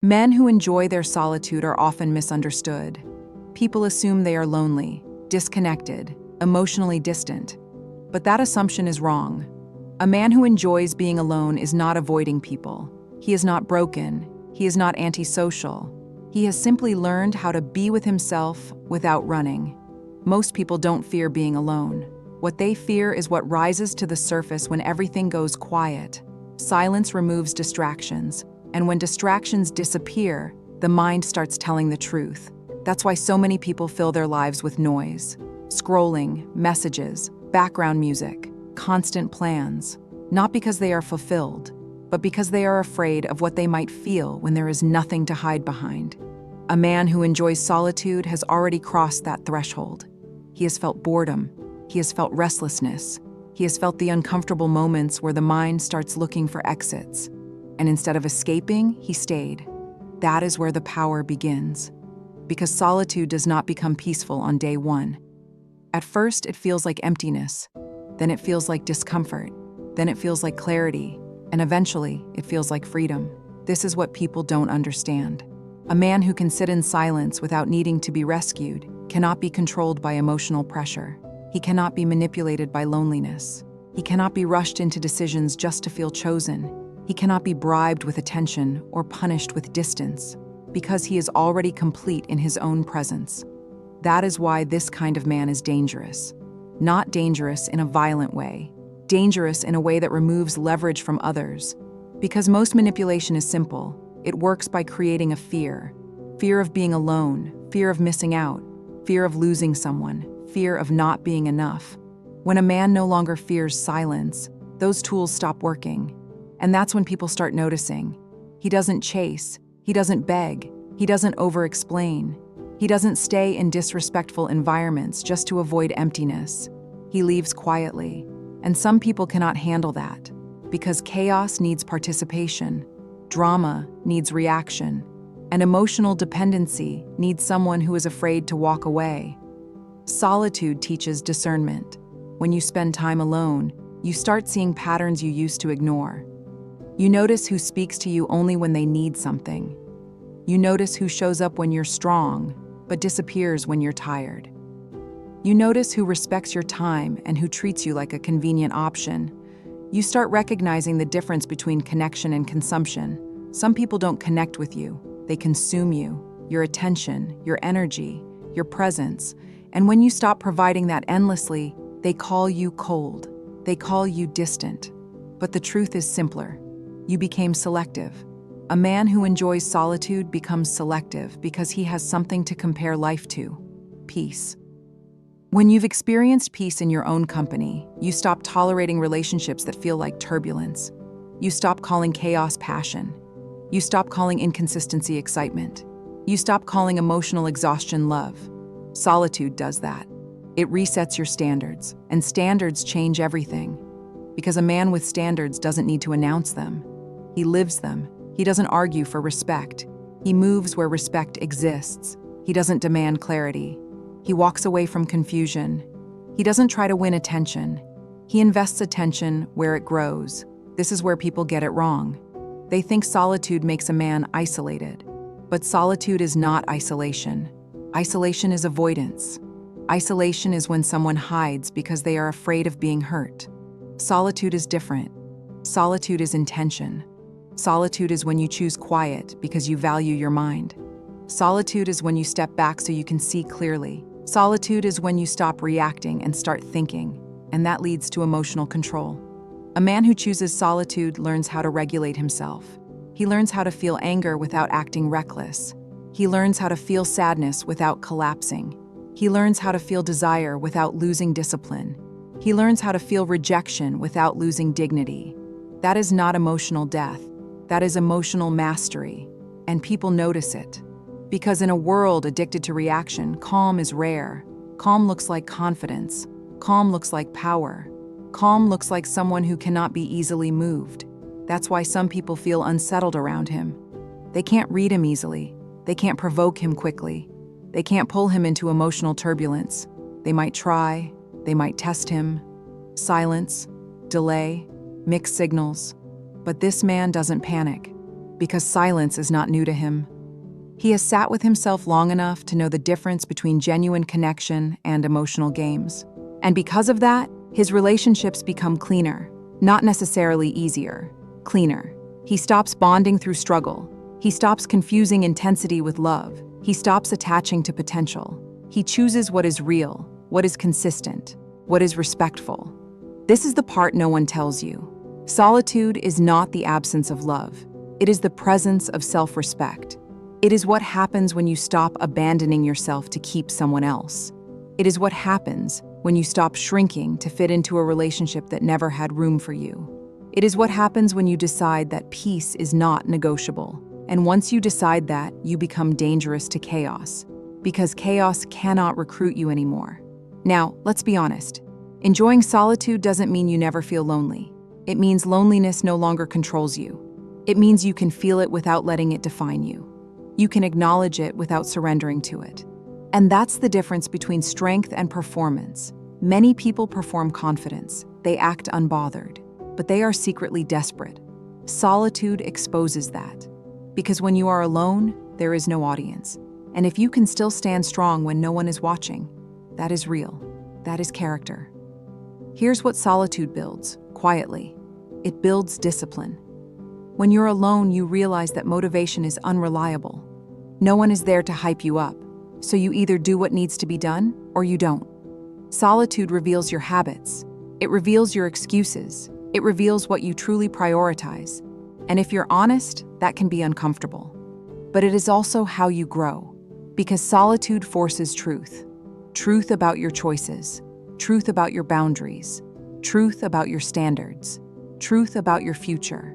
Men who enjoy their solitude are often misunderstood. People assume they are lonely, disconnected, emotionally distant. But that assumption is wrong. A man who enjoys being alone is not avoiding people. He is not broken. He is not antisocial. He has simply learned how to be with himself without running. Most people don't fear being alone. What they fear is what rises to the surface when everything goes quiet. Silence removes distractions, and when distractions disappear, the mind starts telling the truth. That's why so many people fill their lives with noise. Scrolling, messages, background music, constant plans. Not because they are fulfilled, but because they are afraid of what they might feel when there is nothing to hide behind. A man who enjoys solitude has already crossed that threshold. He has felt boredom. He has felt restlessness. He has felt the uncomfortable moments where the mind starts looking for exits. And instead of escaping, he stayed. That is where the power begins. Because solitude does not become peaceful on day one. At first, it feels like emptiness. Then it feels like discomfort. Then it feels like clarity. And eventually, it feels like freedom. This is what people don't understand. A man who can sit in silence without needing to be rescued cannot be controlled by emotional pressure. He cannot be manipulated by loneliness. He cannot be rushed into decisions just to feel chosen. He cannot be bribed with attention or punished with distance, because he is already complete in his own presence. That is why this kind of man is dangerous. Not dangerous in a violent way, dangerous in a way that removes leverage from others. Because most manipulation is simple. It works by creating a fear. Fear of being alone, fear of missing out, fear of losing someone, fear of not being enough. When a man no longer fears silence, those tools stop working. And that's when people start noticing. He doesn't chase, he doesn't beg, he doesn't over-explain. He doesn't stay in disrespectful environments just to avoid emptiness. He leaves quietly. And some people cannot handle that, because chaos needs participation, drama needs reaction, and emotional dependency needs someone who is afraid to walk away. Solitude teaches discernment. When you spend time alone, you start seeing patterns you used to ignore. You notice who speaks to you only when they need something. You notice who shows up when you're strong, but disappears when you're tired. You notice who respects your time and who treats you like a convenient option. You start recognizing the difference between connection and consumption. Some people don't connect with you. They consume you, your attention, your energy, your presence. And when you stop providing that endlessly, they call you cold. They call you distant. But the truth is simpler. You became selective. A man who enjoys solitude becomes selective because he has something to compare life to: peace. When you've experienced peace in your own company, you stop tolerating relationships that feel like turbulence. You stop calling chaos passion. You stop calling inconsistency excitement. You stop calling emotional exhaustion love. Solitude does that. It resets your standards, and standards change everything. Because a man with standards doesn't need to announce them. He lives them. He doesn't argue for respect. He moves where respect exists. He doesn't demand clarity. He walks away from confusion. He doesn't try to win attention. He invests attention where it grows. This is where people get it wrong. They think solitude makes a man isolated. But solitude is not isolation. Isolation is avoidance. Isolation is when someone hides because they are afraid of being hurt. Solitude is different. Solitude is intention. Solitude is when you choose quiet because you value your mind. Solitude is when you step back so you can see clearly. Solitude is when you stop reacting and start thinking, and that leads to emotional control. A man who chooses solitude learns how to regulate himself. He learns how to feel anger without acting reckless. He learns how to feel sadness without collapsing. He learns how to feel desire without losing discipline. He learns how to feel rejection without losing dignity. That is not emotional death. That is emotional mastery, and people notice it. Because in a world addicted to reaction, calm is rare. Calm looks like confidence. Calm looks like power. Calm looks like someone who cannot be easily moved. That's why some people feel unsettled around him. They can't read him easily. They can't provoke him quickly. They can't pull him into emotional turbulence. They might try. They might test him. Silence, delay, mixed signals. But this man doesn't panic. Because silence is not new to him. He has sat with himself long enough to know the difference between genuine connection and emotional games. And because of that, his relationships become cleaner, not necessarily easier, cleaner. He stops bonding through struggle. He stops confusing intensity with love. He stops attaching to potential. He chooses what is real, what is consistent, what is respectful. This is the part no one tells you. Solitude is not the absence of love. It is the presence of self-respect. It is what happens when you stop abandoning yourself to keep someone else. It is what happens when you stop shrinking to fit into a relationship that never had room for you. It is what happens when you decide that peace is not negotiable. And once you decide that, you become dangerous to chaos, because chaos cannot recruit you anymore. Now, let's be honest. Enjoying solitude doesn't mean you never feel lonely. It means loneliness no longer controls you. It means you can feel it without letting it define you. You can acknowledge it without surrendering to it. And that's the difference between strength and performance. Many people perform confidence. They act unbothered, but they are secretly desperate. Solitude exposes that. Because when you are alone, there is no audience. And if you can still stand strong when no one is watching, that is real. That is character. Here's what solitude builds, quietly. It builds discipline. When you're alone, you realize that motivation is unreliable. No one is there to hype you up, so you either do what needs to be done or you don't. Solitude reveals your habits. It reveals your excuses. It reveals what you truly prioritize. And if you're honest, that can be uncomfortable. But it is also how you grow, because solitude forces truth. Truth about your choices, truth about your boundaries, truth about your standards, truth about your future.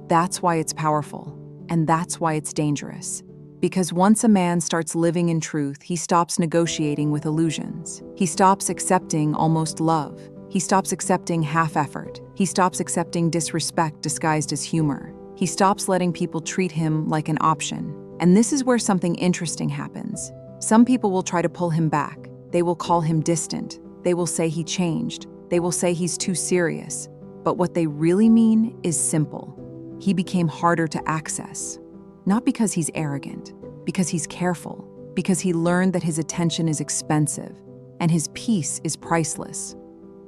That's why it's powerful, and that's why it's dangerous. Because once a man starts living in truth, he stops negotiating with illusions. He stops accepting almost love. He stops accepting half-effort. He stops accepting disrespect disguised as humor. He stops letting people treat him like an option. And this is where something interesting happens. Some people will try to pull him back. They will call him distant. They will say he changed. They will say he's too serious. But what they really mean is simple. He became harder to access. Not because he's arrogant, because he's careful, because he learned that his attention is expensive and his peace is priceless.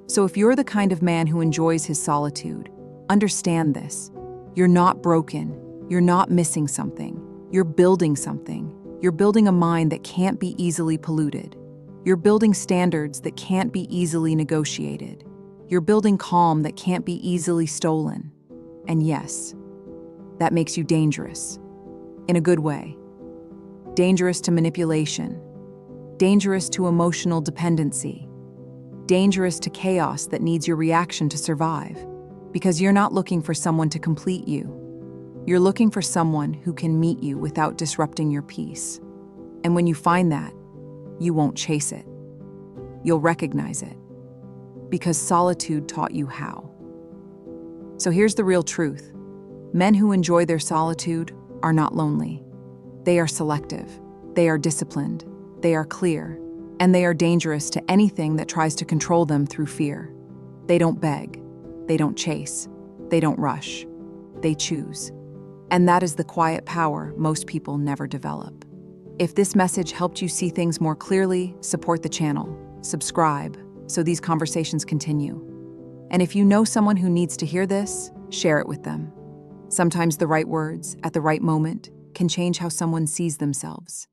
So if you're the kind of man who enjoys his solitude, understand this. You're not broken. You're not missing something. You're building something. You're building a mind that can't be easily polluted. You're building standards that can't be easily negotiated. You're building calm that can't be easily stolen. And yes, that makes you dangerous. In a good way. Dangerous to manipulation. Dangerous to emotional dependency. Dangerous to chaos that needs your reaction to survive. Because you're not looking for someone to complete you. You're looking for someone who can meet you without disrupting your peace. And when you find that, you won't chase it. You'll recognize it. Because solitude taught you how. So here's the real truth. Men who enjoy their solitude are not lonely. They are selective. They are disciplined. They are clear. And they are dangerous to anything that tries to control them through fear. They don't beg. They don't chase. They don't rush. They choose. And that is the quiet power most people never develop. If this message helped you see things more clearly, support the channel, subscribe, so these conversations continue. And if you know someone who needs to hear this, share it with them. Sometimes the right words, at the right moment, can change how someone sees themselves.